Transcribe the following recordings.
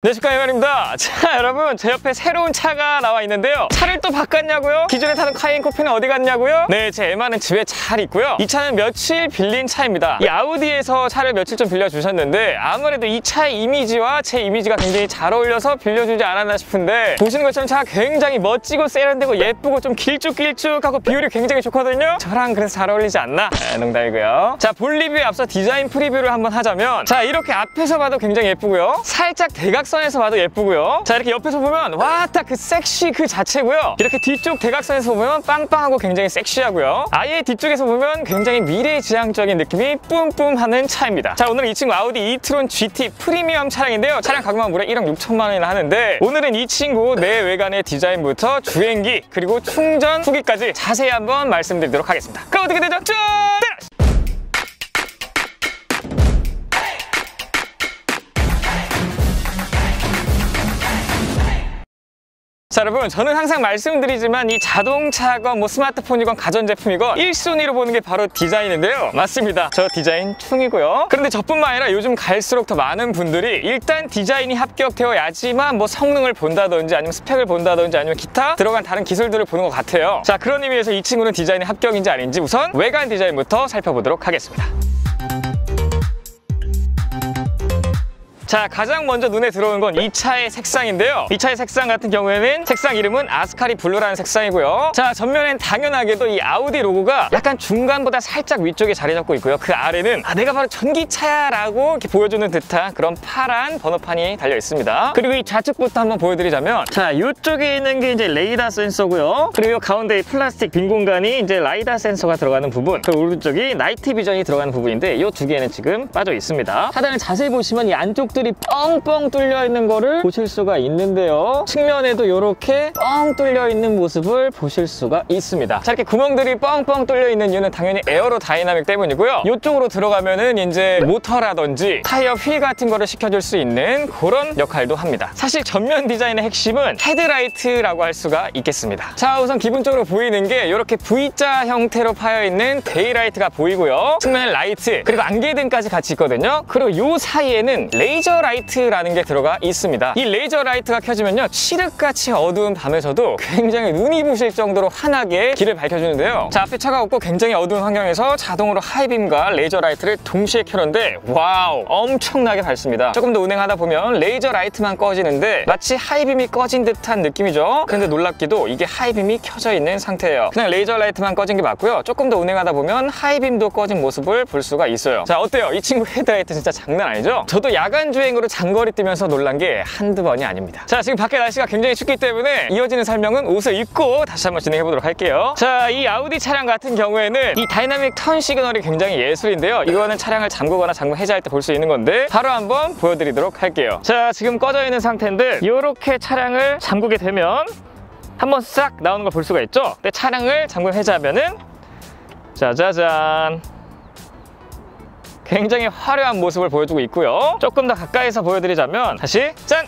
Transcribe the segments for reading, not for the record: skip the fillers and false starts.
안녕하십니까, 이만입니다. 자, 여러분, 제 옆에 새로운 차가 나와 있는데요. 차를 또 바꿨냐고요? 기존에 타던 카이엔 쿠페는 어디 갔냐고요? 네, 제 M1은 집에 잘 있고요. 이 차는 며칠 빌린 차입니다. 이 아우디에서 차를 며칠 좀 빌려주셨는데 아무래도 이 차의 이미지와 제 이미지가 굉장히 잘 어울려서 빌려주지 않았나 싶은데, 보시는 것처럼 차가 굉장히 멋지고 세련되고 예쁘고 좀 길쭉길쭉하고 비율이 굉장히 좋거든요. 저랑 그래서 잘 어울리지 않나? 농담이고요. 자, 볼 리뷰에 앞서 디자인 프리뷰를 한번 하자면, 자, 이렇게 앞에서 봐도 굉장히 예쁘고요. 살짝 대각선에서 봐도 예쁘고요. 자, 이렇게 옆에서 보면 와, 딱 그 섹시 그 자체고요. 이렇게 뒤쪽 대각선에서 보면 빵빵하고 굉장히 섹시하고요. 아예 뒤쪽에서 보면 굉장히 미래지향적인 느낌이 뿜뿜하는 차입니다. 자, 오늘은 이 친구 아우디 이트론 GT 프리미엄 차량인데요. 차량 가격만 무려 1억 6천만 원이나 하는데, 오늘은 이 친구 내외관의 디자인부터 주행기 그리고 충전 후기까지 자세히 한번 말씀드리도록 하겠습니다. 그럼 어떻게 되죠? 쭉! 자, 여러분, 저는 항상 말씀드리지만 이 자동차건 뭐 스마트폰이건 가전제품이건 1순위로 보는 게 바로 디자인인데요. 맞습니다. 저 디자인 충이고요. 그런데 저뿐만 아니라 요즘 갈수록 더 많은 분들이 일단 디자인이 합격되어야지만 뭐 성능을 본다든지 아니면 스펙을 본다든지 아니면 기타 들어간 다른 기술들을 보는 것 같아요. 자, 그런 의미에서 이 친구는 디자인이 합격인지 아닌지 우선 외관 디자인부터 살펴보도록 하겠습니다. 자, 가장 먼저 눈에 들어오는 건 이 차의 색상인데요. 이 차의 색상 같은 경우에는 색상 이름은 아스카리 블루라는 색상이고요. 자, 전면엔 당연하게도 이 아우디 로고가 약간 중간보다 살짝 위쪽에 자리 잡고 있고요. 그 아래는 내가 바로 전기차야 라고 이렇게 보여주는 듯한 그런 파란 번호판이 달려 있습니다. 그리고 이 좌측부터 한번 보여드리자면, 자, 이쪽에 있는 게 이제 레이더 센서고요. 그리고 가운데 이 플라스틱 빈 공간이 이제 라이다 센서가 들어가는 부분, 그 오른쪽이 나이트 비전이 들어가는 부분인데 이 두 개는 지금 빠져 있습니다. 하단을 자세히 보시면 이 안쪽 들이 뻥뻥 뚫려 있는 거를 보실 수가 있는데요. 측면에도 이렇게 뻥 뚫려 있는 모습을 보실 수가 있습니다. 자, 이렇게 구멍들이 뻥뻥 뚫려 있는 이유는 당연히 에어로 다이나믹 때문이고요. 이쪽으로 들어가면은 이제 모터라든지 타이어 휠 같은 거를 시켜줄 수 있는 그런 역할도 합니다. 사실 전면 디자인의 핵심은 헤드라이트라고 할 수가 있겠습니다. 자, 우선 기본적으로 보이는 게 이렇게 V자 형태로 파여 있는 데이라이트가 보이고요. 측면에 라이트 그리고 안개등까지 같이 있거든요. 그리고 이 사이에는 레이저 라이트라는 게 들어가 있습니다. 이 레이저 라이트가 켜지면요, 칠흑같이 어두운 밤에서도 굉장히 눈이 부실 정도로 환하게 길을 밝혀주는데요. 자, 앞에 차가 없고 굉장히 어두운 환경에서 자동으로 하이빔과 레이저 라이트를 동시에 켜는데 와우, 엄청나게 밝습니다. 조금 더 운행하다 보면 레이저 라이트만 꺼지는데 마치 하이빔이 꺼진 듯한 느낌이죠. 그런데 놀랍게도 이게 하이빔이 켜져 있는 상태예요. 그냥 레이저 라이트만 꺼진 게 맞고요. 조금 더 운행하다 보면 하이빔도 꺼진 모습을 볼 수가 있어요. 자, 어때요? 이 친구 헤드라이트 진짜 장난 아니죠? 저도 야간 주행으로 장거리 뛰면서 놀란 게 한두 번이 아닙니다. 자, 지금 밖에 날씨가 굉장히 춥기 때문에 이어지는 설명은 옷을 입고 다시 한번 진행해 보도록 할게요. 자, 이 아우디 차량 같은 경우에는 이 다이나믹 턴 시그널이 굉장히 예술인데요. 이거는 차량을 잠그거나 잠금 해제할 때 볼 수 있는 건데 바로 한번 보여드리도록 할게요. 자, 지금 꺼져 있는 상태인데 이렇게 차량을 잠그게 되면 한번 싹 나오는 걸 볼 수가 있죠. 근데 차량을 잠금 해제하면은 짜자잔, 굉장히 화려한 모습을 보여주고 있고요. 조금 더 가까이서 보여드리자면 다시 짠!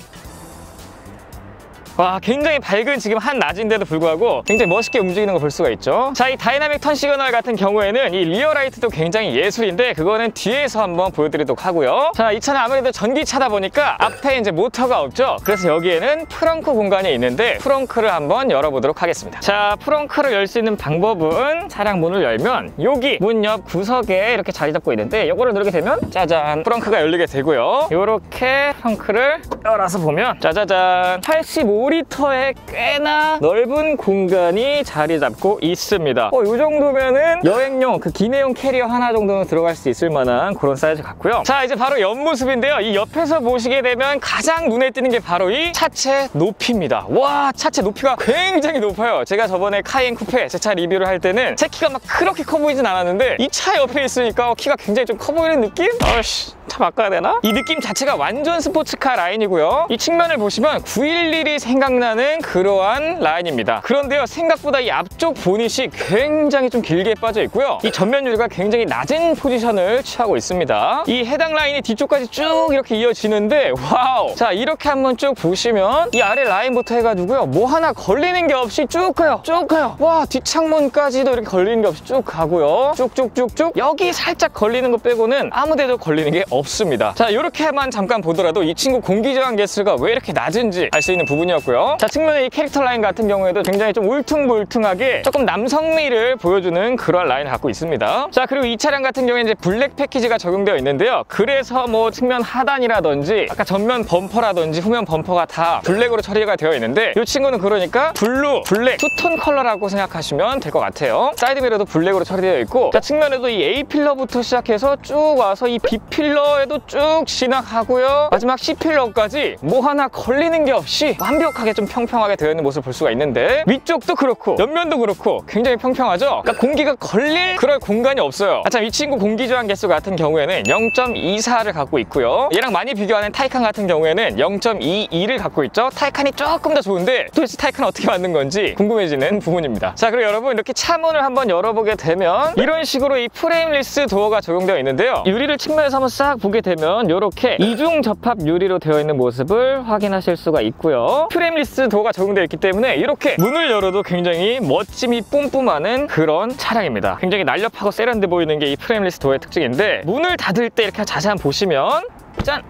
와, 굉장히 밝은 지금 한낮인데도 불구하고 굉장히 멋있게 움직이는 걸 볼 수가 있죠. 자, 이 다이나믹 턴 시그널 같은 경우에는 이 리어 라이트도 굉장히 예술인데 그거는 뒤에서 한번 보여드리도록 하고요. 자, 이 차는 아무래도 전기차다 보니까 앞에 이제 모터가 없죠. 그래서 여기에는 트렁크 공간이 있는데 트렁크를 한번 열어보도록 하겠습니다. 자, 트렁크를 열 수 있는 방법은 차량 문을 열면 여기 문 옆 구석에 이렇게 자리 잡고 있는데 이거를 누르게 되면 짜잔, 트렁크가 열리게 되고요. 이렇게 트렁크를 열어서 보면 짜자잔, 85리터의 꽤나 넓은 공간이 자리 잡고 있습니다. 이 정도면은 여행용 그 기내용 캐리어 하나 정도는 들어갈 수 있을 만한 그런 사이즈 같고요. 자, 이제 바로 옆모습인데요. 이 옆에서 보시게 되면 가장 눈에 띄는 게 바로 이 차체 높이입니다. 와, 차체 높이가 굉장히 높아요. 제가 저번에 카이엔 쿠페 제 차 리뷰를 할 때는 제 키가 막 그렇게 커 보이진 않았는데 이 차 옆에 있으니까 키가 굉장히 좀 커 보이는 느낌? 아씨, 차 바꿔야 되나? 이 느낌 자체가 완전 스포츠카 라인이고요. 이 측면을 보시면 911이 생긴 생각나는 그러한 라인입니다. 그런데요, 생각보다 이 앞쪽 보닛이 굉장히 좀 길게 빠져 있고요. 이 전면 유리가 굉장히 낮은 포지션을 취하고 있습니다. 이 해당 라인이 뒤쪽까지 쭉 이렇게 이어지는데 와우! 자, 이렇게 한번 쭉 보시면 이 아래 라인부터 해가지고요, 뭐 하나 걸리는 게 없이 쭉 가요. 쭉 가요. 와, 뒷창문까지도 이렇게 걸리는 게 없이 쭉 가고요. 쭉쭉쭉쭉. 여기 살짝 걸리는 거 빼고는 아무 데도 걸리는 게 없습니다. 자, 이렇게만 잠깐 보더라도 이 친구 공기 저항 개수가 왜 이렇게 낮은지 알 수 있는 부분이었고요. 자, 측면의 이 캐릭터 라인 같은 경우에도 굉장히 좀 울퉁불퉁하게 조금 남성미를 보여주는 그런 라인을 갖고 있습니다. 자, 그리고 이 차량 같은 경우에 이제 블랙 패키지가 적용되어 있는데요. 그래서 뭐 측면 하단이라든지 아까 전면 범퍼라든지 후면 범퍼가 다 블랙으로 처리가 되어 있는데 이 친구는 그러니까 블루, 블랙, 투톤 컬러라고 생각하시면 될 것 같아요. 사이드미러도 블랙으로 처리되어 있고, 자, 측면에도 이 A 필러부터 시작해서 쭉 와서 이 B 필러에도 쭉 진학하고요. 마지막 C 필러까지 뭐 하나 걸리는 게 없이 완벽하게 좀 평평하게 되어 있는 모습을 볼 수가 있는데, 위쪽도 그렇고 옆면도 그렇고 굉장히 평평하죠. 그러니까 공기가 걸릴 그럴 공간이 없어요. 참, 이 친구 공기 저항 개수 같은 경우에는 0.24를 갖고 있고요. 얘랑 많이 비교하는 타이칸 같은 경우에는 0.22를 갖고 있죠. 타이칸이 조금 더 좋은데 도대체 타이칸은 어떻게 만든 건지 궁금해지는 부분입니다. 자, 그리고 여러분, 이렇게 차문을 한번 열어보게 되면 이런 식으로 이 프레임리스 도어가 적용되어 있는데요. 유리를 측면에서 한번 싹 보게 되면 이렇게 이중 접합 유리로 되어 있는 모습을 확인하실 수가 있고요. 프레임리스 도어가 적용되어 있기 때문에 이렇게 문을 열어도 굉장히 멋짐이 뿜뿜하는 그런 차량입니다. 굉장히 날렵하고 세련돼 보이는 게 이 프레임리스 도어의 특징인데, 문을 닫을 때 이렇게 자세히 한번 보시면 짠!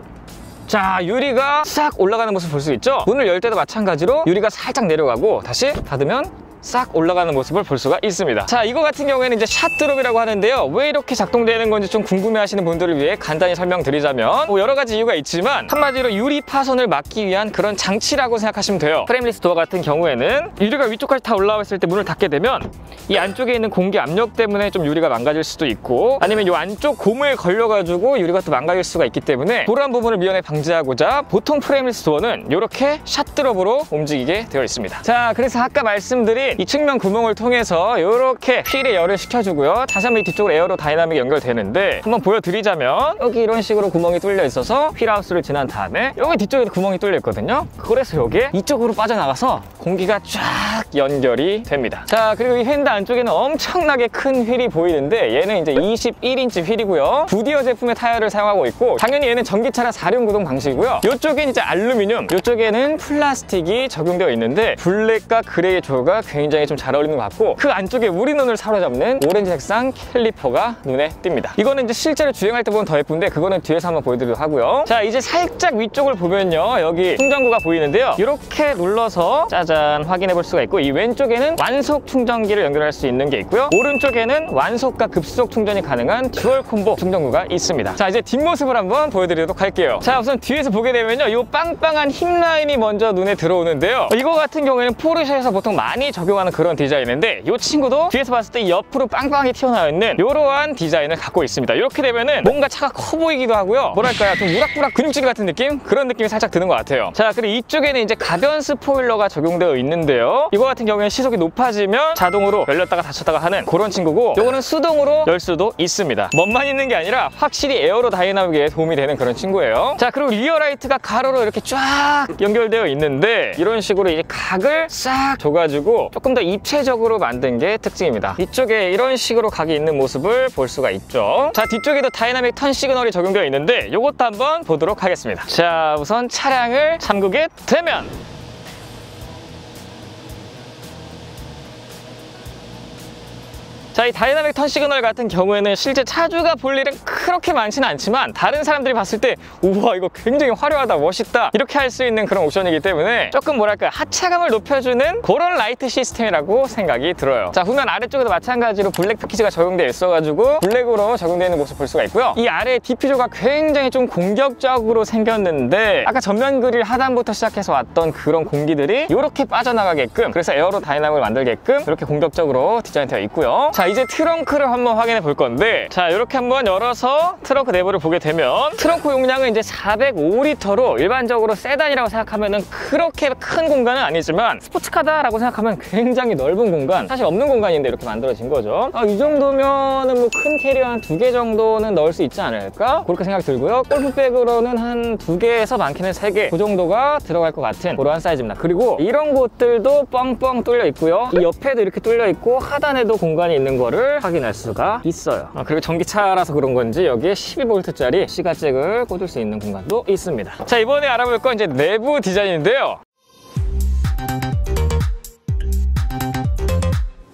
자, 유리가 싹 올라가는 모습 볼 수 있죠? 문을 열 때도 마찬가지로 유리가 살짝 내려가고 다시 닫으면 싹 올라가는 모습을 볼 수가 있습니다. 자, 이거 같은 경우에는 이제 샷드롭이라고 하는데요. 왜 이렇게 작동되는 건지 좀 궁금해하시는 분들을 위해 간단히 설명드리자면, 뭐 여러 가지 이유가 있지만 한마디로 유리 파손을 막기 위한 그런 장치라고 생각하시면 돼요. 프레임리스 도어 같은 경우에는 유리가 위쪽까지 다 올라와 있을 때 문을 닫게 되면 이 안쪽에 있는 공기 압력 때문에 좀 유리가 망가질 수도 있고, 아니면 이 안쪽 고무에 걸려가지고 유리가 또 망가질 수가 있기 때문에 그런 부분을 미연에 방지하고자 보통 프레임리스 도어는 이렇게 샷드롭으로 움직이게 되어 있습니다. 자, 그래서 아까 말씀드린 이 측면 구멍을 통해서 이렇게 휠에 열을 식혀주고요. 다시 한번 이 뒤쪽으로 에어로 다이나믹 연결되는데, 한번 보여드리자면 여기 이런 식으로 구멍이 뚫려 있어서 휠하우스를 지난 다음에 여기 뒤쪽에도 구멍이 뚫려 있거든요. 그래서 여기에 이쪽으로 빠져나가서 공기가 쫙 연결이 됩니다. 자, 그리고 이 휀다 안쪽에는 엄청나게 큰 휠이 보이는데 얘는 이제 21인치 휠이고요. 구디어 제품의 타이어를 사용하고 있고, 당연히 얘는 전기차랑 4륜 구동 방식이고요. 이쪽엔 이제 알루미늄, 이쪽에는 플라스틱이 적용되어 있는데 블랙과 그레이 조가 굉장히 좀 잘 어울리는 것 같고, 그 안쪽에 우리 눈을 사로잡는 오렌지 색상 캘리퍼가 눈에 띕니다. 이거는 이제 실제로 주행할 때 보면 더 예쁜데 그거는 뒤에서 한번 보여드리도록 하고요. 자, 이제 살짝 위쪽을 보면요, 여기 충전구가 보이는데요. 이렇게 눌러서 짜잔 확인해 볼 수가 있고, 이 왼쪽에는 완속 충전기를 연결할 수 있는 게 있고요. 오른쪽에는 완속과 급속 충전이 가능한 듀얼 콤보 충전구가 있습니다. 자, 이제 뒷모습을 한번 보여드리도록 할게요. 자, 우선 뒤에서 보게 되면요, 이 빵빵한 힙 라인이 먼저 눈에 들어오는데요. 이거 같은 경우에는 포르쉐에서 보통 많이 적용하는 그런 디자인인데, 이 친구도 뒤에서 봤을 때 옆으로 빵빵하게 튀어나와 있는 이러한 디자인을 갖고 있습니다. 이렇게 되면은 뭔가 차가 커 보이기도 하고요. 뭐랄까요, 좀 우락부락 근육질 같은 느낌? 그런 느낌이 살짝 드는 것 같아요. 자, 그리고 이쪽에는 이제 가변 스포일러가 적용되어 있는데요. 이거 같은 경우에는 시속이 높아지면 자동으로 열렸다가 닫혔다가 하는 그런 친구고, 이거는 수동으로 열 수도 있습니다. 멋만 있는 게 아니라 확실히 에어로 다이나믹에 도움이 되는 그런 친구예요. 자, 그리고 리어 라이트가 가로로 이렇게 쫙 연결되어 있는데, 이런 식으로 이제 각을 싹 줘가지고 조금 더 입체적으로 만든 게 특징입니다. 이쪽에 이런 식으로 각이 있는 모습을 볼 수가 있죠. 자, 뒤쪽에도 다이나믹 턴 시그널이 적용되어 있는데 이것도 한번 보도록 하겠습니다. 자, 우선 차량을 잠그게 되면 자, 이 다이나믹 턴 시그널 같은 경우에는 실제 차주가 볼 일은 그렇게 많지는 않지만 다른 사람들이 봤을 때 우와, 이거 굉장히 화려하다, 멋있다, 이렇게 할 수 있는 그런 옵션이기 때문에 조금 뭐랄까, 하차감을 높여주는 그런 라이트 시스템이라고 생각이 들어요. 자, 후면 아래쪽에도 마찬가지로 블랙 패키지가 적용되어 있어가지고 블랙으로 적용되어 있는 모습 볼 수가 있고요. 이 아래 디퓨저가 굉장히 좀 공격적으로 생겼는데, 아까 전면 그릴 하단부터 시작해서 왔던 그런 공기들이 이렇게 빠져나가게끔, 그래서 에어로 다이나믹을 만들게끔 이렇게 공격적으로 디자인되어 있고요. 자, 이제 트렁크를 한번 확인해 볼 건데, 자, 이렇게 한번 열어서 먼저 트렁크 내부를 보게 되면 트렁크 용량은 이제 405리터로 일반적으로 세단이라고 생각하면 그렇게 큰 공간은 아니지만 스포츠카다라고 생각하면 굉장히 넓은 공간, 사실 없는 공간인데 이렇게 만들어진 거죠. 이 정도면은 뭐 큰 캐리어 한 2개 정도는 넣을 수 있지 않을까? 그렇게 생각이 들고요. 골프백으로는 한 2개에서 많게는 3개 그 정도가 들어갈 것 같은 그러한 사이즈입니다. 그리고 이런 곳들도 뻥뻥 뚫려 있고요. 이 옆에도 이렇게 뚫려 있고 하단에도 공간이 있는 거를 확인할 수가 있어요. 그리고 전기차라서 그런 건지 여기에 12V짜리 시가잭을 꽂을 수 있는 공간도 있습니다. 자, 이번에 알아볼 건 이제 내부 디자인인데요.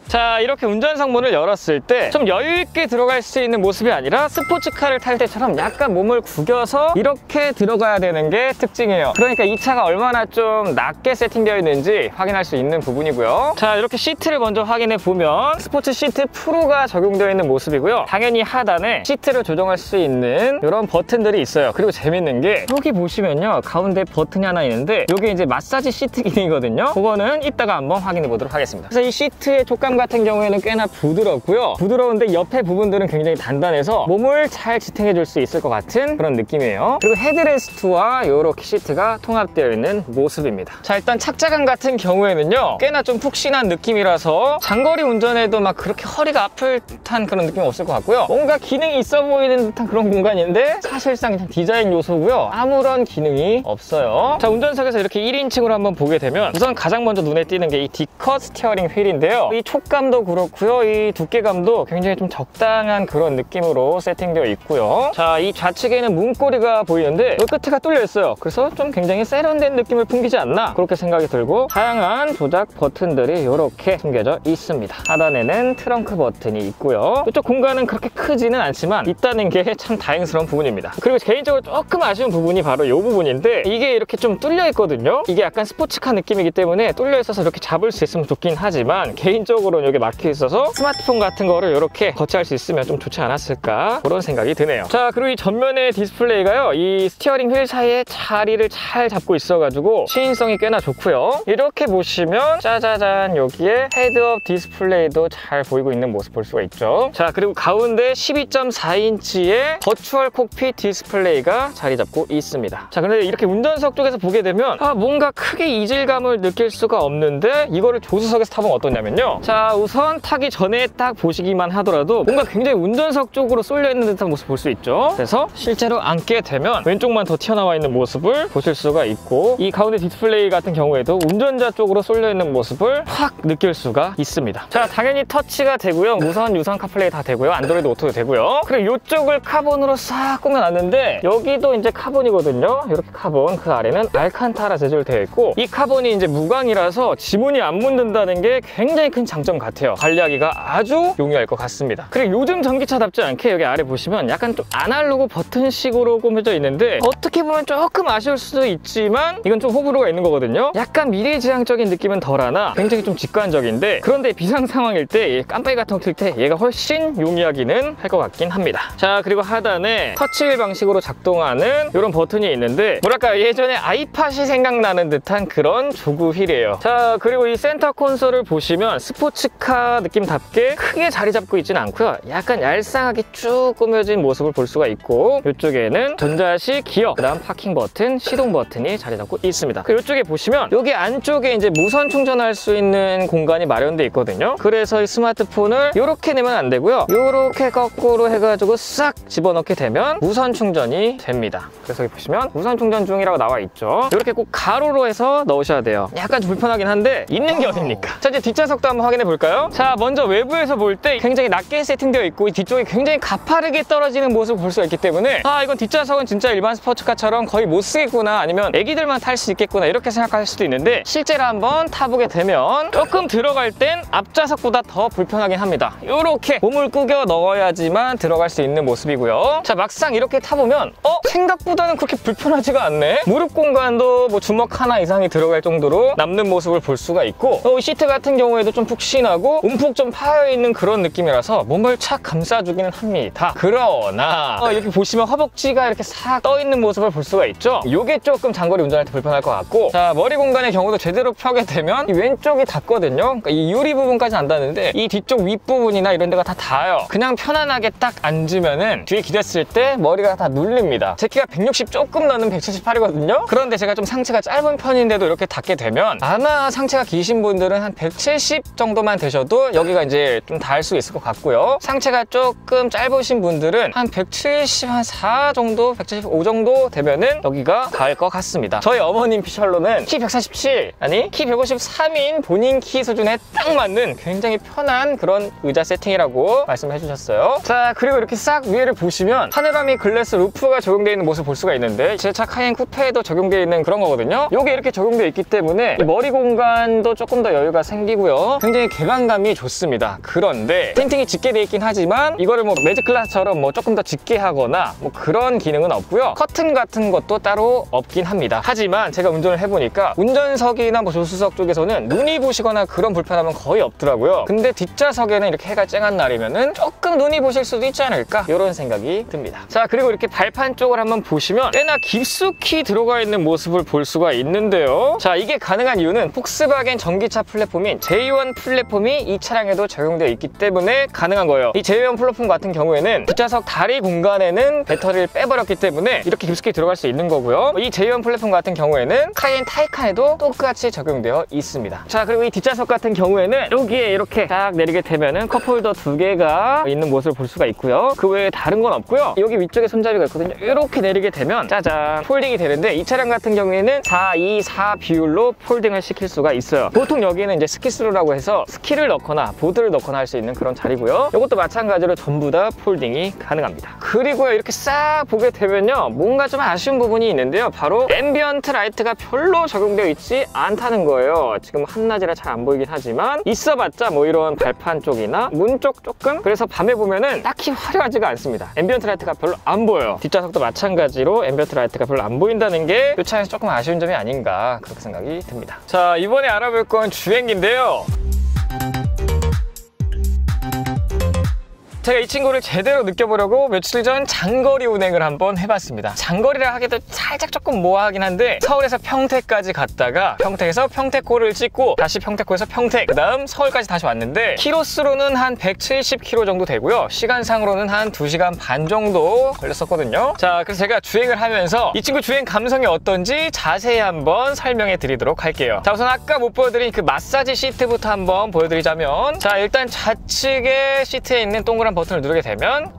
자, 이렇게 운전석 문을 열었을 때 좀 여유있게 들어갈 수 있는 모습이 아니라 스포츠카를 탈 때처럼 약간 몸을 구겨서 이렇게 들어가야 되는 게 특징이에요. 그러니까 이 차가 얼마나 좀 낮게 세팅되어 있는지 확인할 수 있는 부분이고요. 자, 이렇게 시트를 먼저 확인해 보면 스포츠 시트 프로가 적용되어 있는 모습이고요. 당연히 하단에 시트를 조정할 수 있는 이런 버튼들이 있어요. 그리고 재밌는 게 여기 보시면요, 가운데 버튼이 하나 있는데 이게 이제 마사지 시트 기능이거든요. 그거는 이따가 한번 확인해 보도록 하겠습니다. 그래서 이 시트의 촉감 같은 경우에는 꽤나 부드럽고요. 부드러운데 옆에 부분들은 굉장히 단단해서 몸을 잘 지탱해 줄 수 있을 것 같은 그런 느낌이에요. 그리고 헤드레스트와 이렇게 시트가 통합되어 있는 모습입니다. 자, 일단 착자감 같은 경우에는요, 꽤나 좀 푹신한 느낌이라서 장거리 운전에도 막 그렇게 허리가 아플 듯한 그런 느낌은 없을 것 같고요. 뭔가 기능이 있어 보이는 듯한 그런 공간인데 사실상 그냥 디자인 요소고요. 아무런 기능이 없어요. 자, 운전석에서 이렇게 1인칭으로 한번 보게 되면 우선 가장 먼저 눈에 띄는 게 이 D컷 스티어링 휠인데요. 이 촉감도 그렇고요. 이 두께감도 굉장히 좀 적당한 그런 느낌으로 세팅되어 있고요. 자, 이 좌측에는 문고리가 보이는데 이 끝에가 뚫려 있어요. 그래서 좀 굉장히 세련된 느낌을 풍기지 않나 그렇게 생각이 들고, 다양한 조작 버튼들이 이렇게 숨겨져 있습니다. 하단에는 트렁크 버튼이 있고요. 이쪽 공간은 그렇게 크지는 않지만 있다는 게 참 다행스러운 부분입니다. 그리고 개인적으로 조금 아쉬운 부분이 바로 이 부분인데 이게 이렇게 좀 뚫려 있거든요. 이게 약간 스포츠카 느낌이기 때문에 뚫려 있어서 이렇게 잡을 수 있으면 좋긴 하지만 개인적으로는 여기 막혀 있어서 스마트폰 같은 거를 이렇게 거치할 수 있으면 좀 좋지 않았을까 그런 생각이 드네요. 자, 그리고 이 전면의 디스플레이가요, 이 스티어링 휠 사이에 자리를 잘 잡고 있어가지고 시인성이 꽤나 좋고요. 이렇게 보시면 짜자잔, 여기에 헤드업 디스플레이도 잘 보이고 있는 모습 볼 수가 있죠. 자, 그리고 가운데 12.4인치의 버추얼 콕핏 디스플레이가 자리 잡고 있습니다. 자, 근데 이렇게 운전석 쪽에서 보게 되면 뭔가 크게 이질감을 느낄 수가 없는데 이거를 조수석에서 타보면 어떠냐면요, 자, 우선 타기 전에 딱 보시기만 하더라도 뭔가 굉장히 운전석 쪽으로 쏠려 있는 듯한 모습 볼 수 있죠. 그래서 실제로 앉게 되면 왼쪽만 더 튀어나와 있는 모습을 보실 수가 있고, 이 가운데 디스플레이 같은 경우에도 운전자 쪽으로 쏠려 있는 모습을 확 느낄 수가 있습니다. 자, 당연히 터치가 되고요. 무선, 유선 카플레이 다 되고요. 안드로이드 오토도 되고요. 그리고 이쪽을 카본으로 싹 꾸며놨는데 여기도 이제 카본이거든요. 이렇게 카본, 그 아래는 알칸타라 재질로 되어 있고, 이 카본이 이제 무광이라서 지문이 안 묻는다는 게 굉장히 큰 장점 같아요. 관리하기가 아주 용이할 것 같습니다. 그리고 요즘 전기차답지 않게 여기 아래 보시면 약간 좀 아날로그 버튼식으로 꾸며져 있는데 어떻게 보면 조금 아쉬울 수도 있지만 이건 좀 호불호가 있는 거거든요. 약간 미래지향적인 느낌은 덜하나 굉장히 좀 직관적인데, 그런데 비상 상황일 때 깜빡이 같은 거 킬 때 얘가 훨씬 용이하기는 할 것 같긴 합니다. 자, 그리고 하단에 터치휠 방식으로 작동하는 이런 버튼이 있는데 뭐랄까 예전에 아이팟이 생각나는 듯한 그런 조그 휠이에요. 자, 그리고 이 센터 콘솔을 보시면 스포츠카 느낌답게 크게 자리 잡고 있지는 않고요. 약간 얄쌍하게 쭉 꾸며진 모습을 볼 수가 있고, 이쪽에는 전자식 기어, 그 다음 파킹 버튼, 시동 버튼이 자리 잡고 있습니다. 그리고 이쪽에 보시면 여기 안쪽에 이제 무선 충전할 수 있는 공간이 마련되어 있거든요. 그래서 이 스마트폰을 이렇게 내면 안 되고요. 이렇게 거꾸로 해가지고 싹 집어넣게 되면 무선 충전이 됩니다. 그래서 여기 보시면 무선 충전 중이라고 나와 있죠. 이렇게 꼭 가로로 해서 넣으셔야 돼요. 약간 좀 불편하긴 한데 있는 게 어딥니까? 자, 이제 뒷좌석도 한번 확인해 볼까요? 자, 먼저 외부에서 볼 때 굉장히 낮게 세팅되어 있고 뒤쪽이 굉장히 가파르게 떨어지는 모습을 볼 수가 있기 때문에 이건 뒷좌석은 진짜 일반 스포츠카처럼 거의 못 쓰겠구나, 아니면 애기들만 탈 수 있겠구나 이렇게 생각할 수도 있는데, 실제로 한번 타보게 되면 조금 들어갈 땐 앞좌석보다 더 불편하긴 합니다. 이렇게 몸을 구겨 넣어야지만 들어갈 수 있는 모습이고요. 자, 막상 이렇게 타보면 생각보다는 그렇게 불편하지가 않네. 무릎 공간도 뭐 주먹 하나 이상이 들어갈 정도로 남는 모습을 볼 수가 있고, 시트 같은 경우에도 좀 푹신한 푹신하고 움푹 좀 파여있는 그런 느낌이라서 몸을 착 감싸주기는 합니다. 그러나 이렇게 보시면 허벅지가 이렇게 싹 떠있는 모습을 볼 수가 있죠. 이게 조금 장거리 운전할 때 불편할 것 같고, 자, 머리 공간의 경우도 제대로 펴게 되면 이 왼쪽이 닿거든요. 그러니까 이 유리 부분까지는 안 닿는데 이 뒤쪽 윗부분이나 이런 데가 다 닿아요. 그냥 편안하게 딱 앉으면은 뒤에 기댔을 때 머리가 다 눌립니다. 제 키가 160 조금 넘는 178이거든요. 그런데 제가 좀 상체가 짧은 편인데도 이렇게 닿게 되면 아마 상체가 기신 분들은 한 170 정도만 되셔도 여기가 이제 좀 닿을 수 있을 것 같고요. 상체가 조금 짧으신 분들은 한 174 정도, 175 정도 되면은 여기가 닿을 것 같습니다. 저희 어머님 피셜로는 키 147, 아니 키 153인 본인 키 수준에 딱 맞는 굉장히 편한 그런 의자 세팅이라고 말씀해 주셨어요. 자, 그리고 이렇게 싹 위에를 보시면 파노라믹 글래스 루프가 적용되어 있는 모습을 볼 수가 있는데 제 차 카이엔 쿠페에도 적용되어 있는 그런 거거든요. 이게 이렇게 적용되어 있기 때문에 이 머리 공간도 조금 더 여유가 생기고요. 굉장히 개방감이 좋습니다. 그런데 틴팅이 짙게 되어 있긴 하지만 이거를 뭐 매직 글라스처럼 뭐 조금 더 짙게 하거나 뭐 그런 기능은 없고요. 커튼 같은 것도 따로 없긴 합니다. 하지만 제가 운전을 해보니까 운전석이나 뭐 조수석 쪽에서는 눈이 부시거나 그런 불편함은 거의 없더라고요. 근데 뒷좌석에는 이렇게 해가 쨍한 날이면은 조금 눈이 부실 수도 있지 않을까, 이런 생각이 듭니다. 자, 그리고 이렇게 발판 쪽을 한번 보시면 꽤나 깊숙이 들어가 있는 모습을 볼 수가 있는데요. 자, 이게 가능한 이유는 폭스바겐 전기차 플랫폼인 J1 플랫폼이 이 차량에도 적용되어 있기 때문에 가능한 거예요. 이 J1 플랫폼 같은 경우에는 뒷좌석 다리 공간에는 배터리를 빼버렸기 때문에 이렇게 깊숙이 들어갈 수 있는 거고요. 이 J1 플랫폼 같은 경우에는 카이엔 타이칸에도 똑같이 적용되어 있습니다. 자, 그리고 이 뒷좌석 같은 경우에는 여기에 이렇게 딱 내리게 되면은 컵홀더 2개가 있는 모습을 볼 수가 있고요. 그 외에 다른 건 없고요. 여기 위쪽에 손잡이가 있거든요. 이렇게 내리게 되면 짜잔 폴딩이 되는데, 이 차량 같은 경우에는 4:2:4 비율로 폴딩을 시킬 수가 있어요. 보통 여기는 이제 스키스루라고 해서 스키를 넣거나 보드를 넣거나 할 수 있는 그런 자리고요. 이것도 마찬가지로 전부 다 폴딩이 가능합니다. 그리고요, 이렇게 싹 보게 되면요, 뭔가 좀 아쉬운 부분이 있는데요. 바로 앰비언트 라이트가 별로 적용되어 있지 않다는 거예요. 지금 한낮이라 잘 안 보이긴 하지만 있어봤자 뭐 이런 발판 쪽이나 문 쪽 조금, 그래서 밤에 보면은 딱히 화려하지가 않습니다. 앰비언트 라이트가 별로 안 보여요. 뒷좌석도 마찬가지로 앰비언트 라이트가 별로 안 보인다는 게 이 차에서 조금 아쉬운 점이 아닌가, 그렇게 생각이 듭니다. 자, 이번에 알아볼 건 주행기인데요. 제가 이 친구를 제대로 느껴보려고 며칠 전 장거리 운행을 한번 해봤습니다. 장거리라 하기도 살짝 조금 모호하긴 한데, 서울에서 평택까지 갔다가 평택에서 평택고를 찍고 다시 평택고에서 평택, 그 다음 서울까지 다시 왔는데 키로수로는 한 170km 정도 되고요. 시간상으로는 한 2시간 반 정도 걸렸었거든요. 자, 그래서 제가 주행을 하면서 이 친구 주행 감성이 어떤지 자세히 한번 설명해 드리도록 할게요. 자, 우선 아까 못 보여드린 그 마사지 시트부터 한번 보여드리자면, 자, 일단 좌측에 시트에 있는 동그란 버튼을 누르게 되면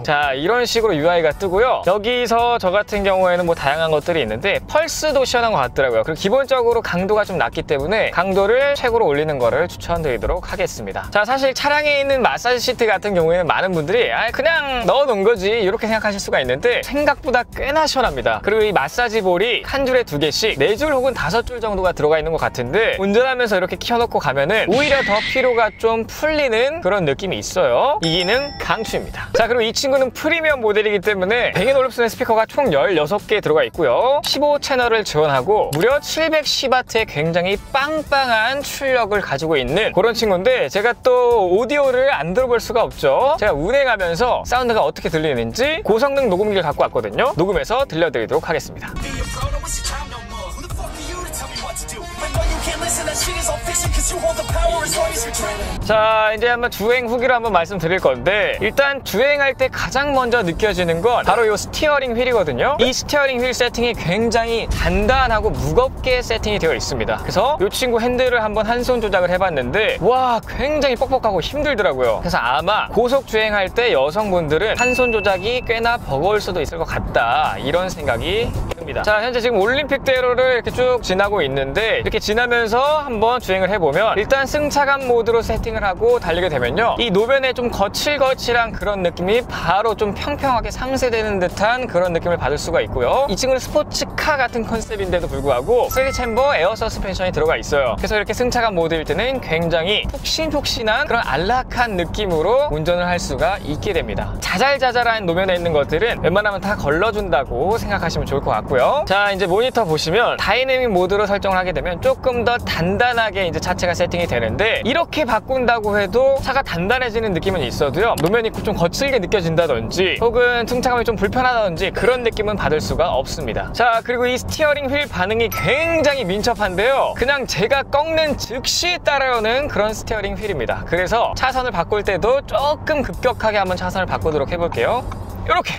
자, 이런 식으로 UI가 뜨고요. 여기서 저 같은 경우에는 뭐 다양한 것들이 있는데 펄스도 시원한 것 같더라고요. 그리고 기본적으로 강도가 좀 낮기 때문에 강도를 최고로 올리는 거를 추천드리도록 하겠습니다. 자, 사실 차량에 있는 마사지 시트 같은 경우에는 많은 분들이 그냥 넣어놓은 거지 이렇게 생각하실 수가 있는데, 생각보다 꽤나 시원합니다. 그리고 이 마사지 볼이 한 줄에 2개씩 4줄 혹은 5줄 정도가 들어가 있는 것 같은데, 운전하면서 이렇게 키워놓고 가면은 오히려 더 피로가 좀 풀리는 그런 느낌이 있어요. 이 기능 강추입니다. 자, 그리고 이 친구는 프리미엄 모델이기 때문에 뱅앤 올ufsen 스피커가 총 16개 들어가 있고요. 15채널을 지원하고 무려 710W의 굉장히 빵빵한 출력을 가지고 있는 그런 친구인데, 제가 또 오디오를 안 들어볼 수가 없죠. 제가 운행하면서 사운드가 어떻게 들리는지 고성능 녹음기를 갖고 왔거든요. 녹음해서 들려드리도록 하겠습니다. 자, 이제 한번 주행 후기를 한번 말씀드릴 건데, 일단 주행할 때 가장 먼저 느껴지는 건 바로 이 스티어링 휠이거든요. 이 스티어링 휠 세팅이 굉장히 단단하고 무겁게 세팅이 되어 있습니다. 그래서 이 친구 핸들을 한번 한 손 조작을 해봤는데, 와, 굉장히 뻑뻑하고 힘들더라고요. 그래서 아마 고속 주행할 때 여성분들은 한 손 조작이 꽤나 버거울 수도 있을 것 같다, 이런 생각이 듭니다. 자, 현재 지금 올림픽대로를 이렇게 쭉 지나고 있는데, 이렇게 지나면서 한번 주행을 해보면 일단 승차감 모드로 세팅을 하고 달리게 되면요, 이 노면에 좀 거칠거칠한 그런 느낌이 바로 좀 평평하게 상쇄되는 듯한 그런 느낌을 받을 수가 있고요. 이 친구는 스포츠카 같은 컨셉인데도 불구하고 3 챔버 에어 서스펜션이 들어가 있어요. 그래서 이렇게 승차감 모드일 때는 굉장히 푹신푹신한 그런 안락한 느낌으로 운전을 할 수가 있게 됩니다. 자잘자잘한 노면에 있는 것들은 웬만하면 다 걸러준다고 생각하시면 좋을 것 같고, 있고요. 자, 이제 모니터 보시면 다이내믹 모드로 설정을 하게 되면 조금 더 단단하게 이제 차체가 세팅이 되는데, 이렇게 바꾼다고 해도 차가 단단해지는 느낌은 있어도요, 노면 있고 좀 거칠게 느껴진다든지 혹은 승차감이 좀 불편하다든지 그런 느낌은 받을 수가 없습니다. 자, 그리고 이 스티어링 휠 반응이 굉장히 민첩한데요, 그냥 제가 꺾는 즉시 따라오는 그런 스티어링 휠입니다. 그래서 차선을 바꿀 때도 조금 급격하게 한번 차선을 바꾸도록 해볼게요. 이렇게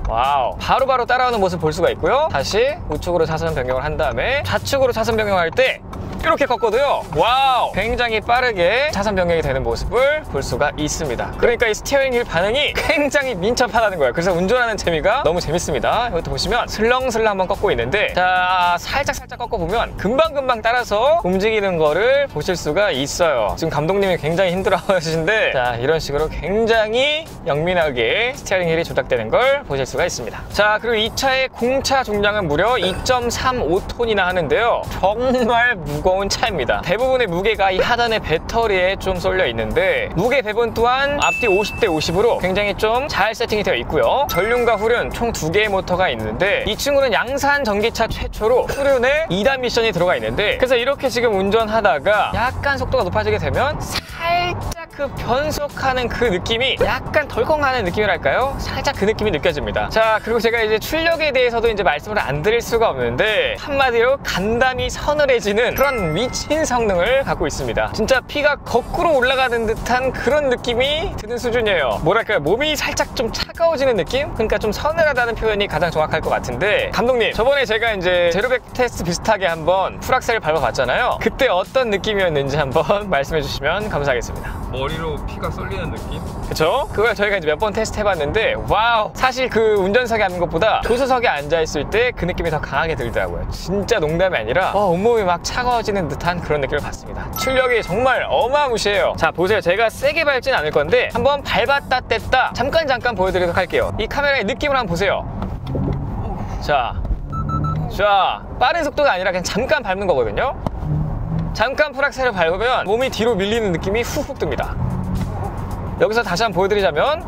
와우, 바로바로 따라오는 모습 볼 수가 있고요. 다시 우측으로 차선 변경을 한 다음에 좌측으로 차선 변경할 때 이렇게 꺾어도요, 와우, 굉장히 빠르게 차선 변경이 되는 모습을 볼 수가 있습니다. 그러니까 이 스티어링 휠 반응이 굉장히 민첩하다는 거예요. 그래서 운전하는 재미가 너무 재밌습니다. 이것도 보시면 슬렁슬렁 한번 꺾고 있는데, 자, 살짝 꺾어보면 금방금방 따라서 움직이는 거를 보실 수가 있어요. 지금 감독님이 굉장히 힘들어 하시는데, 자, 이런 식으로 굉장히 영민하게 스티어링 휠이 조작되는 걸 보실 수가 있습니다. 자, 그리고 이 차의 공차 중량은 무려 2.35톤이나 하는데요, 정말 무거운 차입니다. 대부분의 무게가 이 하단의 배터리에 좀 쏠려 있는데, 무게 배분 또한 앞뒤 50대 50으로 굉장히 좀 잘 세팅이 되어 있고요. 전륜과 후륜 총 2개의 모터가 있는데, 이 친구는 양산 전기차 최초로 후륜에 2단 미션이 들어가 있는데, 그래서 이렇게 지금 운전하다가 약간 속도가 높아지게 되면 살짝 그 변속하는 그 느낌이 약간 덜컹하는 느낌이랄까요? 살짝 그 느낌이 느껴집니다. 자, 그리고 제가 이제 출력에 대해서도 이제 말씀을 안 드릴 수가 없는데, 한마디로 간담이 서늘해지는 그런 미친 성능을 갖고 있습니다. 진짜 피가 거꾸로 올라가는 듯한 그런 느낌이 드는 수준이에요. 뭐랄까요, 몸이 살짝 좀 차가워지는 느낌? 그러니까 좀 서늘하다는 표현이 가장 정확할 것 같은데, 감독님, 저번에 제가 이제 제로백 테스트 비슷하게 한번 풀악셀을 밟아봤잖아요. 그때 어떤 느낌이었는지 한번 말씀해 주시면 감사하겠습니다. 머리로 피가 쏠리는 느낌? 그쵸? 그걸 저희가 이제 몇 번 테스트 해봤는데, 와우, 사실 그 운전석에 앉는 것보다 조수석에 앉아있을 때 그 느낌이 더 강하게 들더라고요. 진짜 농담이 아니라 온몸이 막 차가워지는 듯한 그런 느낌을 받습니다. 출력이 정말 어마무시해요. 자, 보세요. 제가 세게 밟진 않을 건데 한번 밟았다 뗐다 잠깐 보여드리도록 할게요. 이 카메라의 느낌을 한번 보세요. 자, 빠른 속도가 아니라 그냥 잠깐 밟는 거거든요. 잠깐 풀악셀을 밟으면 몸이 뒤로 밀리는 느낌이 훅훅 듭니다. 여기서 다시 한번 보여드리자면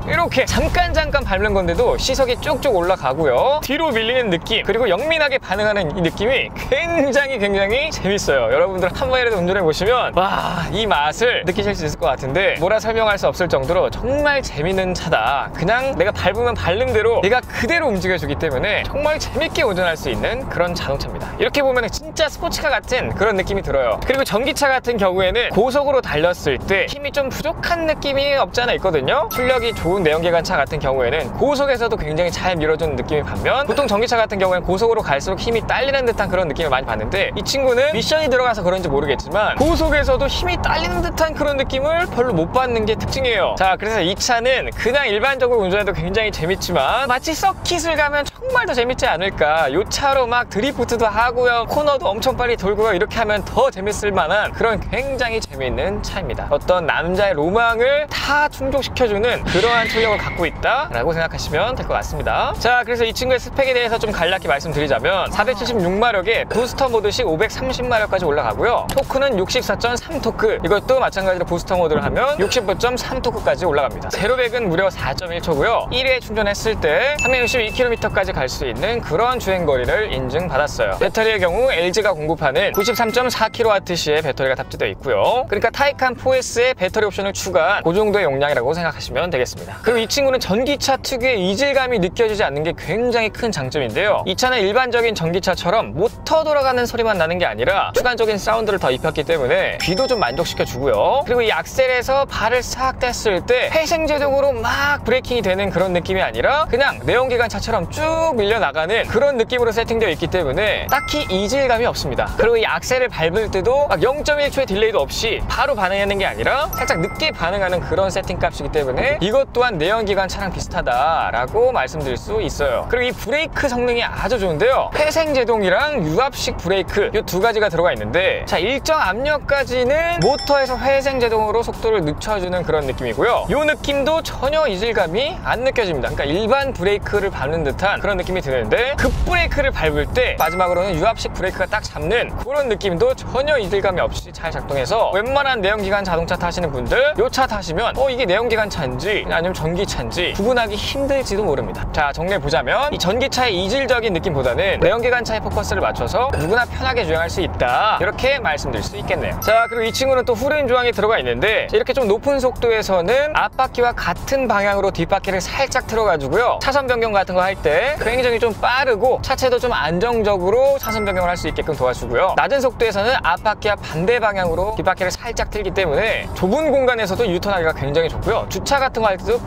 이렇게 잠깐 밟는 건데도 시석이 쭉쭉 올라가고요, 뒤로 밀리는 느낌, 그리고 영민하게 반응하는 이 느낌이 굉장히 재밌어요. 여러분들 한 번이라도 운전해 보시면 와, 이 맛을 느끼실 수 있을 것 같은데, 뭐라 설명할 수 없을 정도로 정말 재밌는 차다. 그냥 내가 밟으면 밟는 대로 얘가 그대로 움직여주기 때문에 정말 재밌게 운전할 수 있는 그런 자동차입니다. 이렇게 보면 진짜 스포츠카 같은 그런 느낌이 들어요. 그리고 전기차 같은 경우에는 고속으로 달렸을 때 힘이 좀 부족한 느낌이 없지 않아 있거든요. 출력이 좋은 내연기관차 같은 경우에는 고속에서도 굉장히 잘 밀어주는 느낌이 반면, 보통 전기차 같은 경우에는 고속으로 갈수록 힘이 딸리는 듯한 그런 느낌을 많이 받는데, 이 친구는 미션이 들어가서 그런지 모르겠지만 고속에서도 힘이 딸리는 듯한 그런 느낌을 별로 못 받는 게 특징이에요. 자, 그래서 이 차는 그냥 일반적으로 운전해도 굉장히 재밌지만 마치 서킷을 가면 정말 더 재밌지 않을까. 이 차로 막 드리프트도 하고요, 코너도 엄청 빨리 돌고요, 이렇게 하면 더 재밌을 만한 그런 굉장히 재밌는 차입니다. 어떤 남자의 로망을 다 충족시켜주는 그러한 출력을 갖고 있다라고 생각하시면 될 것 같습니다. 자, 그래서 이 친구의 스펙에 대해서 좀 간략히 말씀드리자면 476마력에 부스터 모드식 530마력까지 올라가고요, 토크는 64.3토크, 이것도 마찬가지로 부스터 모드를 하면 65.3토크까지 올라갑니다. 제로백은 무려 4.1초고요 1회 충전했을 때 362km까지 갈 수 있는 그런 주행거리를 인증받았어요. 배터리의 경우 LG가 공급하는 93.4kWh의 배터리가 탑재되어 있고요, 그러니까 타이칸 4S의 배터리 옵션을 추가한 그 정도의 용량이라고 생각하시면 되겠습니다. 그리고 이 친구는 전기차 특유의 이질감이 느껴지지 않는 게 굉장히 큰 장점인데요, 이 차는 일반적인 전기차처럼 모터 돌아가는 소리만 나는 게 아니라 주관적인 사운드를 더 입혔기 때문에 귀도 좀 만족시켜 주고요, 그리고 이 악셀에서 발을 싹 뗐을 때 회생제동으로 막 브레이킹이 되는 그런 느낌이 아니라 그냥 내연기관차처럼 쭉 밀려나가는 그런 느낌으로 세팅되어 있기 때문에 딱히 이질감이 없습니다. 그리고 이 악셀을 밟을 때도 막 0.1초의 딜레이도 없이 바로 반응하는 게 아니라 살짝 늦게 반응하는 그런 세팅 값이기 때문에 이것 또한 내연기관 차랑 비슷하다라고 말씀드릴 수 있어요. 그리고 이 브레이크 성능이 아주 좋은데요, 회생제동이랑 유압식 브레이크 이 두 가지가 들어가 있는데, 자, 일정 압력까지는 모터에서 회생제동으로 속도를 늦춰주는 그런 느낌이고요, 이 느낌도 전혀 이질감이 안 느껴집니다. 그러니까 일반 브레이크를 밟는 듯한 그런 느낌이 드는데, 급브레이크를 밟을 때 마지막으로는 유압식 브레이크가 딱 잡는 그런 느낌도 전혀 이질감이 없이 잘 작동해서 웬만한 내연기관 자동차 타시는 분들 이 차 타시면 이게 내연기관 차인지 아니면 아니면 전기차인지 구분하기 힘들지도 모릅니다. 자, 정리해보자면 이 전기차의 이질적인 느낌보다는 내연기관차의 포커스를 맞춰서 누구나 편하게 주행할 수 있다, 이렇게 말씀드릴 수 있겠네요. 자, 그리고 이 친구는 또 후륜 조항이 들어가 있는데 이렇게 좀 높은 속도에서는 앞바퀴와 같은 방향으로 뒷바퀴를 살짝 틀어가지고요, 차선 변경 같은 거 할 때 굉장히 좀 빠르고 차체도 좀 안정적으로 차선 변경을 할 수 있게끔 도와주고요. 낮은 속도에서는 앞바퀴와 반대 방향으로 뒷바퀴를 살짝 틀기 때문에 좁은 공간에서도 유턴하기가 굉장히 좋고요. 주차 같은 거 할 때도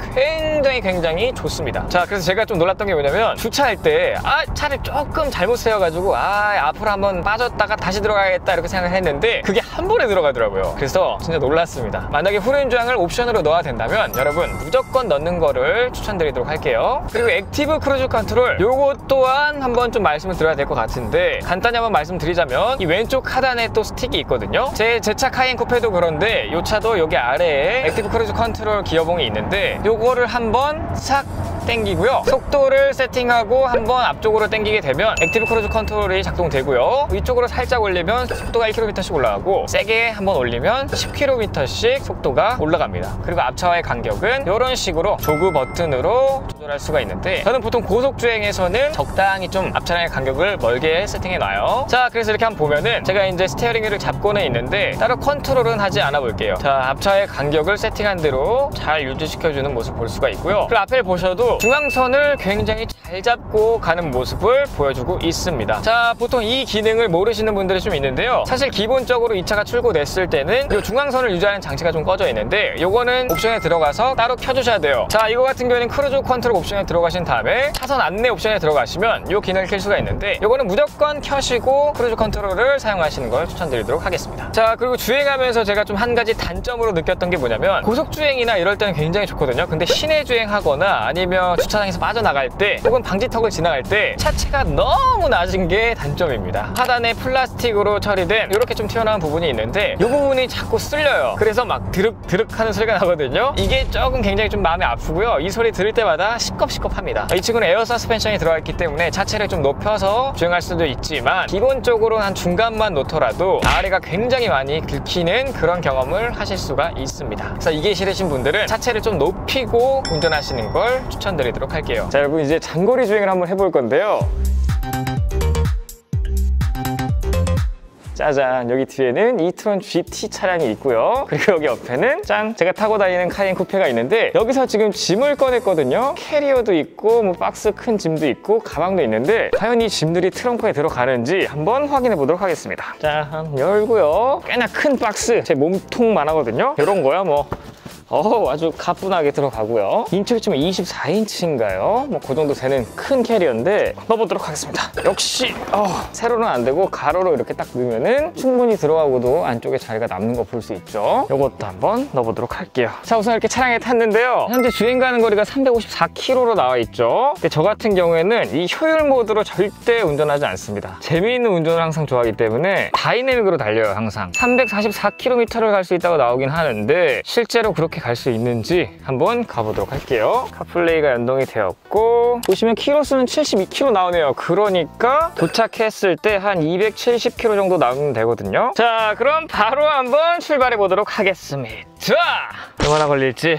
굉장히 좋습니다. 자, 그래서 제가 좀 놀랐던 게 뭐냐면 주차할 때 차를 조금 잘못 세워가지고 앞으로 한번 빠졌다가 다시 들어가야겠다 이렇게 생각을 했는데 그게 한 번에 들어가더라고요. 그래서 진짜 놀랐습니다. 만약에 후륜 조향을 옵션으로 넣어야 된다면 여러분 무조건 넣는 거를 추천드리도록 할게요. 그리고 액티브 크루즈 컨트롤, 요거 또한 한번 좀 말씀을 드려야 될 것 같은데 간단히 한번 말씀드리자면 이 왼쪽 하단에 또 스틱이 있거든요. 제 차 카이엔 쿠페도 그런데 이 차도 여기 아래에 액티브 크루즈 컨트롤 기어봉이 있는데 요거를 한번 싹 당기고요, 속도를 세팅하고 한번 앞쪽으로 당기게 되면 액티브 크루즈 컨트롤이 작동되고요, 위쪽으로 살짝 올리면 속도가 1km씩 올라가고 세게 한번 올리면 10km씩 속도가 올라갑니다. 그리고 앞차와의 간격은 이런 식으로 조그 버튼으로 조절할 수가 있는데 저는 보통 고속주행에서는 적당히 좀 앞차량의 간격을 멀게 세팅해 놔요. 자, 그래서 이렇게 한번 보면은 제가 이제 스티어링 휠을 잡고는 있는데 따로 컨트롤은 하지 않아 볼게요. 자, 앞차의 간격을 세팅한 대로 잘 유지시켜주는 모습 볼 수가 있고요. 그리고 앞에 보셔도 중앙선을 굉장히 잘 잡고 가는 모습을 보여주고 있습니다. 자, 보통 이 기능을 모르시는 분들이 좀 있는데요. 사실 기본적으로 이 차가 출고됐을 때는 이 중앙선을 유지하는 장치가 좀 꺼져 있는데 요거는 옵션에 들어가서 따로 켜주셔야 돼요. 자, 이거 같은 경우에는 크루즈 컨트롤 옵션에 들어가신 다음에 차선 안내 옵션에 들어가시면 이 기능을 켤 수가 있는데 요거는 무조건 켜시고 크루즈 컨트롤을 사용하시는 걸 추천드리도록 하겠습니다. 자, 그리고 주행하면서 제가 좀 한 가지 단점으로 느꼈던 게 뭐냐면 고속주행이나 이럴 때는 굉장히 좋거든요. 근데 시내 주행하거나 아니면 주차장에서 빠져나갈 때 혹은 방지턱을 지나갈 때 차체가 너무 낮은 게 단점입니다. 하단에 플라스틱으로 처리된 이렇게 좀 튀어나온 부분이 있는데 이 부분이 자꾸 쓸려요. 그래서 막 드륵드륵 하는 소리가 나거든요. 이게 조금 굉장히 좀 마음이 아프고요. 이 소리 들을 때마다 시겁시겁합니다. 이 친구는 에어 서스펜션이 들어가 있기 때문에 차체를 좀 높여서 주행할 수도 있지만 기본적으로 한 중간만 놓더라도 아래가 굉장히 많이 긁히는 그런 경험을 하실 수가 있습니다. 그래서 이게 싫으신 분들은 차체를 좀 높이고 운전하시는 걸 추천드리도록 할게요. 자, 여러분 이제 장거리 주행을 한번 해볼 건데요. 짜잔, 여기 뒤에는 이트론 GT 차량이 있고요. 그리고 여기 옆에는 짠, 제가 타고 다니는 카이엔 쿠페가 있는데 여기서 지금 짐을 꺼냈거든요. 캐리어도 있고 뭐 박스 큰 짐도 있고 가방도 있는데 과연 이 짐들이 트렁크에 들어가는지 한번 확인해 보도록 하겠습니다. 짠, 열고요. 꽤나 큰 박스, 제 몸통만 하거든요. 이런 거야 뭐 아주 가뿐하게 들어가고요. 인치가 지금 24인치인가요? 뭐 그 정도 되는 큰 캐리어인데 넣어보도록 하겠습니다. 역시 세로는 안 되고 가로로 이렇게 딱 넣으면은 충분히 들어가고도 안쪽에 자리가 남는 거 볼 수 있죠. 이것도 한번 넣어보도록 할게요. 자, 우선 이렇게 차량에 탔는데요. 현재 주행 가는 거리가 354km로 나와 있죠. 근데 저 같은 경우에는 이 효율 모드로 절대 운전하지 않습니다. 재미있는 운전을 항상 좋아하기 때문에 다이내믹으로 달려요. 항상 344km를 갈 수 있다고 나오긴 하는데 실제로 그렇게 갈 수 있는지 한번 가보도록 할게요. 카플레이가 연동이 되었고 보시면 키로수는 72km 나오네요. 그러니까 도착했을 때 한 270km 정도 나오면 되거든요. 자, 그럼 바로 한번 출발해 보도록 하겠습니다. 얼마나 걸릴지.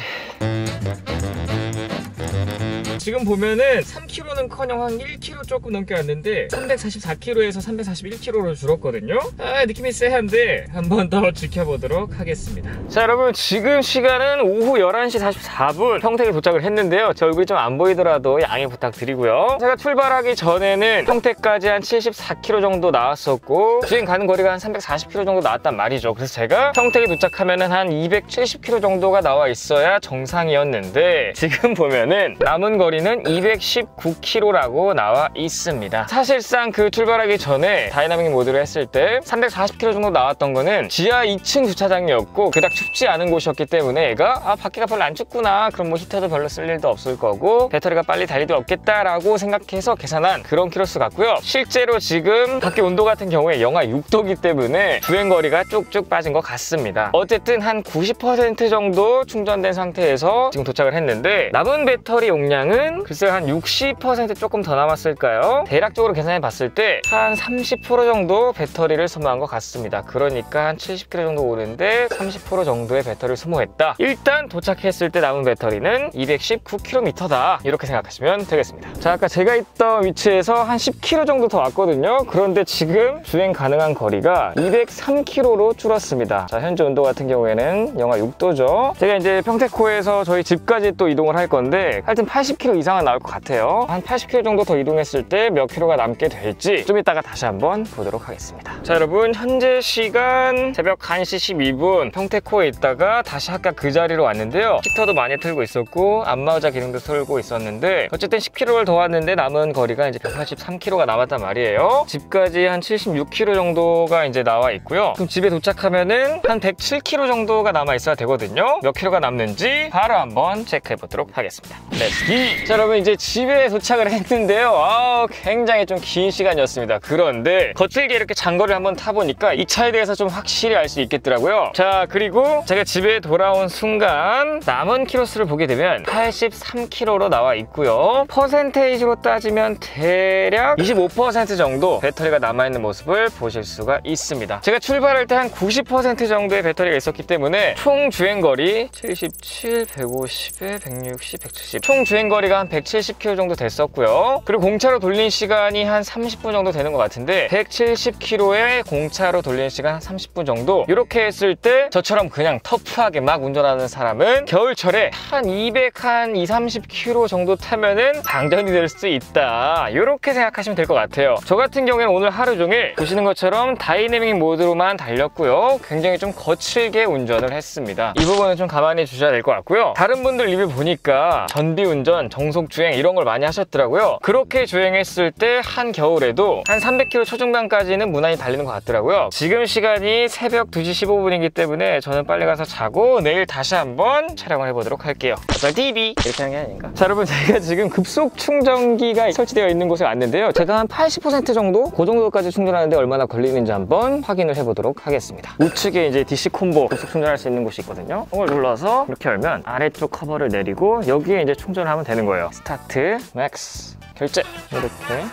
지금 보면은 3km는커녕 한 1km 조금 넘게 왔는데 344km에서 341km로 줄었거든요. 느낌이 쎄한데 한번 더 지켜보도록 하겠습니다. 자, 여러분 지금 시간은 오후 11시 44분 평택에 도착을 했는데요. 제 얼굴이 좀 안 보이더라도 양해 부탁드리고요. 제가 출발하기 전에는 평택까지 한 74km 정도 나왔었고 주행 가는 거리가 한 340km 정도 나왔단 말이죠. 그래서 제가 평택에 도착하면은 한 270km 정도가 나와 있어야 정상이었는데 지금 보면은 남은 거리는 219km라고 나와 있습니다. 사실상 그 출발하기 전에 다이나믹 모드로 했을 때 340km 정도 나왔던 거는 지하 2층 주차장이었고 그닥 춥지 않은 곳이었기 때문에 얘가 밖에가 별로 안 춥구나, 그럼 뭐 히터도 별로 쓸 일도 없을 거고 배터리가 빨리 달릴 일 없겠다라고 생각해서 계산한 그런 키로수 같고요. 실제로 지금 밖에 온도 같은 경우에 영하 6도이기 때문에 주행거리가 쭉쭉 빠진 것 같습니다. 어쨌든 한 90% 정도 충전된 상태에서 지금 도착을 했는데 남은 배터리 용량은 배터리는 글쎄 한 60% 조금 더 남았을까요? 대략적으로 계산해 봤을 때 한 30% 정도 배터리를 소모한 것 같습니다. 그러니까 한 70km 정도 오는데 30% 정도의 배터리를 소모했다. 일단 도착했을 때 남은 배터리는 219km다. 이렇게 생각하시면 되겠습니다. 자, 아까 제가 있던 위치에서 한 10km 정도 더 왔거든요. 그런데 지금 주행 가능한 거리가 203km로 줄었습니다. 자, 현재 온도 같은 경우에는 영하 6도죠. 제가 이제 평택호에서 저희 집까지 또 이동을 할 건데 하여튼 80km 이상은 나올 것 같아요. 한 80km 정도 더 이동했을 때 몇 킬로가 남게 될지 좀 이따가 다시 한번 보도록 하겠습니다. 자, 여러분 현재 시간 새벽 1시 12분 평택호에 있다가 다시 아까 그 자리로 왔는데요. 히터도 많이 틀고 있었고 안마의자 기능도 틀고 있었는데 어쨌든 10km를 더 왔는데 남은 거리가 이제 183km가 남았단 말이에요. 집까지 한 76km 정도가 이제 나와 있고요. 그럼 집에 도착하면은 한 107km 정도가 남아 있어야 되거든요. 몇 킬로가 남는지 바로 한번 체크해 보도록 하겠습니다. 렛츠기! 자, 여러분 이제 집에 도착을 했는데요. 굉장히 좀 긴 시간이었습니다. 그런데 거칠게 이렇게 장거리를 한번 타보니까 이 차에 대해서 좀 확실히 알 수 있겠더라고요. 자, 그리고 제가 집에 돌아온 순간 남은 키로수를 보게 되면 83km로 나와 있고요. 퍼센테이지로 따지면 대략 25% 정도 배터리가 남아있는 모습을 보실 수가 있습니다. 제가 출발할 때 한 90% 정도의 배터리가 있었기 때문에 총 주행거리 77, 150에 160, 170 총 주행거리가 한 170km 정도 됐었고요. 그리고 공차로 돌린 시간이 한 30분 정도 되는 것 같은데 170km에 공차로 돌린 시간 한 30분 정도 이렇게 했을 때 저처럼 그냥 터프하게 막 운전하는 사람은 겨울철에 한 230km 정도 타면은 방전이 될 수 있다. 이렇게 생각하시면 될 것 같아요. 저 같은 경우에는 오늘 하루 종일 보시는 것처럼 다이내믹 모드로만 달렸고요. 굉장히 좀 거칠게 운전을 했습니다. 이 부분은 좀 가만히 주셔야 될 것 같고요. 다른 분들 리뷰 보니까 전비운전, 정속주행 이런 걸 많이 하셨더라고요. 그렇게 주행했을 때 한겨울에도 한 300km 초중반까지는 무난히 달리는 것 같더라고요. 지금 시간이 새벽 2시 15분이기 때문에 저는 빨리 가서 자고 내일 다시 한번 촬영을 해보도록 할게요. 어쩔 TV 이렇게 하는 게 아닌가? 자, 여러분 제가 지금 급속 충전기가 설치되어 있는 곳에 왔는데요. 제가 한 80% 정도? 그 정도까지 충전하는데 얼마나 걸리는지 한번 확인을 해보도록 하겠습니다. 우측에 이제 DC 콤보 급속 충전할 수 있는 곳이 있거든요. 이걸 눌러서 이렇게 열면 아래쪽 커버를 내리고 여기에 이제 충전을 하면 되는 거예요. 스타트, 맥스, 결제 이렇게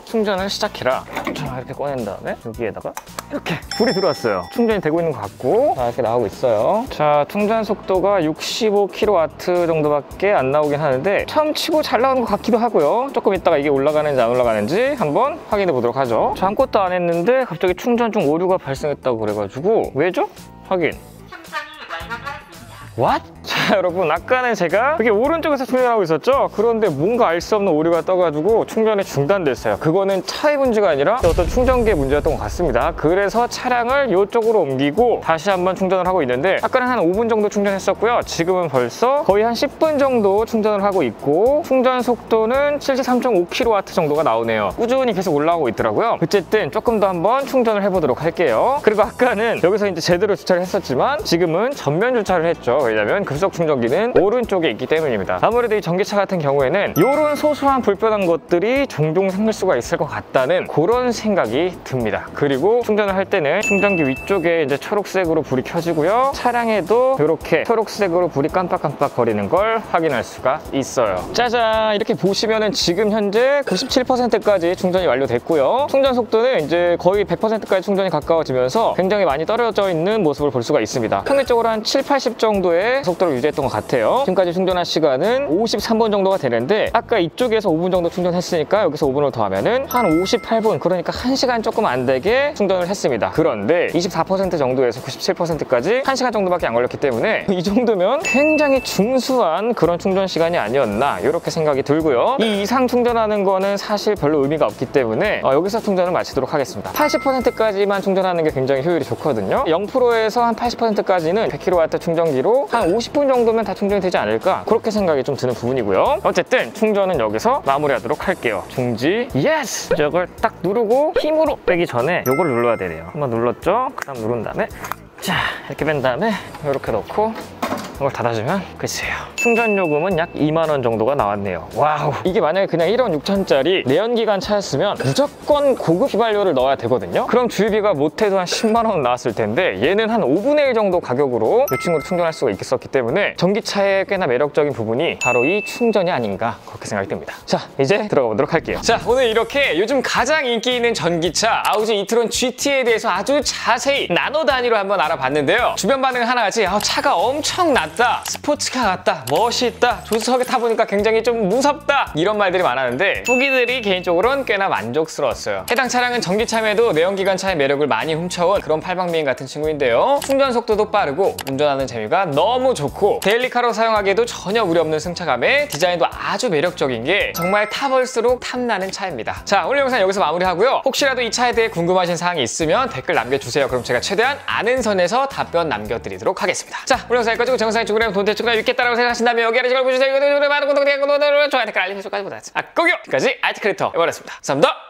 충전을 시작해라. 자, 이렇게 꺼낸 다음에 여기에다가 이렇게 불이 들어왔어요. 충전이 되고 있는 것 같고 자, 이렇게 나오고 있어요. 자, 충전 속도가 65kW 정도밖에 안 나오긴 하는데 처음 치고 잘 나오는 것 같기도 하고요. 조금 있다가 이게 올라가는지 안 올라가는지 한번 확인해 보도록 하죠. 저 아무것도 안 했는데 갑자기 충전 중 오류가 발생했다고 그래가지고 왜죠? 확인. What? 자, 여러분 아까는 제가 여기 오른쪽에서 충전하고 있었죠? 그런데 뭔가 알 수 없는 오류가 떠가지고 충전이 중단됐어요. 그거는 차의 문제가 아니라 어떤 충전기의 문제였던 것 같습니다. 그래서 차량을 이쪽으로 옮기고 다시 한번 충전을 하고 있는데 아까는 한 5분 정도 충전했었고요. 지금은 벌써 거의 한 10분 정도 충전을 하고 있고 충전 속도는 73.5kW 정도가 나오네요. 꾸준히 계속 올라오고 있더라고요. 어쨌든 조금 더 한번 충전을 해보도록 할게요. 그리고 아까는 여기서 이제 제대로 주차를 했었지만 지금은 전면 주차를 했죠. 왜냐면 급속 충전기는 오른쪽에 있기 때문입니다. 아무래도 이 전기차 같은 경우에는 이런 소소한 불편한 것들이 종종 생길 수가 있을 것 같다는 그런 생각이 듭니다. 그리고 충전을 할 때는 충전기 위쪽에 이제 초록색으로 불이 켜지고요. 차량에도 이렇게 초록색으로 불이 깜빡깜빡 거리는 걸 확인할 수가 있어요. 짜잔! 이렇게 보시면은 지금 현재 97%까지 충전이 완료됐고요. 충전 속도는 이제 거의 100%까지 충전이 가까워지면서 굉장히 많이 떨어져 있는 모습을 볼 수가 있습니다. 평균적으로 한 7, 80 정도의 속도를 유지했던 것 같아요. 지금까지 충전한 시간은 53분 정도가 되는데 아까 이쪽에서 5분 정도 충전했으니까 여기서 5분을 더하면은 한 58분, 그러니까 1시간 조금 안 되게 충전을 했습니다. 그런데 24% 정도에서 97%까지 1시간 정도밖에 안 걸렸기 때문에 이 정도면 굉장히 중수한 그런 충전 시간이 아니었나 이렇게 생각이 들고요. 이 이상 충전하는 거는 사실 별로 의미가 없기 때문에 여기서 충전을 마치도록 하겠습니다. 80%까지만 충전하는 게 굉장히 효율이 좋거든요. 0%에서 한 80%까지는 100kW 충전기로 한 50분 정도면 다 충전이 되지 않을까 그렇게 생각이 좀 드는 부분이고요. 어쨌든 충전은 여기서 마무리하도록 할게요. 중지, 예스! 이걸 딱 누르고 힘으로 빼기 전에 이걸 눌러야 되네요. 한번 눌렀죠? 그 다음 누른 다음에 자, 이렇게 뺀 다음에 이렇게 넣고 이걸 닫아주면 끝이에요. 충전 요금은 약 2만 원 정도가 나왔네요. 와우. 이게 만약에 그냥 1억 6천짜리 내연기관 차였으면 무조건 고급 휘발유를 넣어야 되거든요. 그럼 주유비가 못해도 한 10만 원 나왔을 텐데 얘는 한 5분의 1 정도 가격으로 이 친구를 충전할 수가 있었기 때문에 전기차의 꽤나 매력적인 부분이 바로 이 충전이 아닌가 그렇게 생각이 듭니다. 자, 이제 들어가 보도록 할게요. 자, 오늘 이렇게 요즘 가장 인기 있는 전기차 아우디 e-tron GT에 대해서 아주 자세히 나노 단위로 한번 알아봤는데요. 주변 반응 하나같이 차가 엄청 낫다, 스포츠카 같다, 멋있다, 조수석에 타보니까 굉장히 좀 무섭다 이런 말들이 많았는데 후기들이 개인적으로는 꽤나 만족스러웠어요. 해당 차량은 전기차임에도 내연기관차의 매력을 많이 훔쳐온 그런 팔방미인 같은 친구인데요. 충전 속도도 빠르고 운전하는 재미가 너무 좋고 데일리카로 사용하기에도 전혀 무리 없는 승차감에 디자인도 아주 매력적인 게 정말 타볼수록 탐나는 차입니다. 자, 오늘 영상 여기서 마무리하고요. 혹시라도 이 차에 대해 궁금하신 사항이 있으면 댓글 남겨주세요. 그럼 제가 최대한 아는 선에서 답변 남겨드리도록 하겠습니다. 자, 오늘 영상 여기까지고 제 영상이 중요하면 돈 대충 유익했다고 생각하신다면 여기 아래 댓글 보여주세요. 많은 구독, 좋아요, 댓글 알림 설정까지 부탁드립니다. 고교! 여기까지 IT 크리에이터 해버렸습니다. 감사합니다.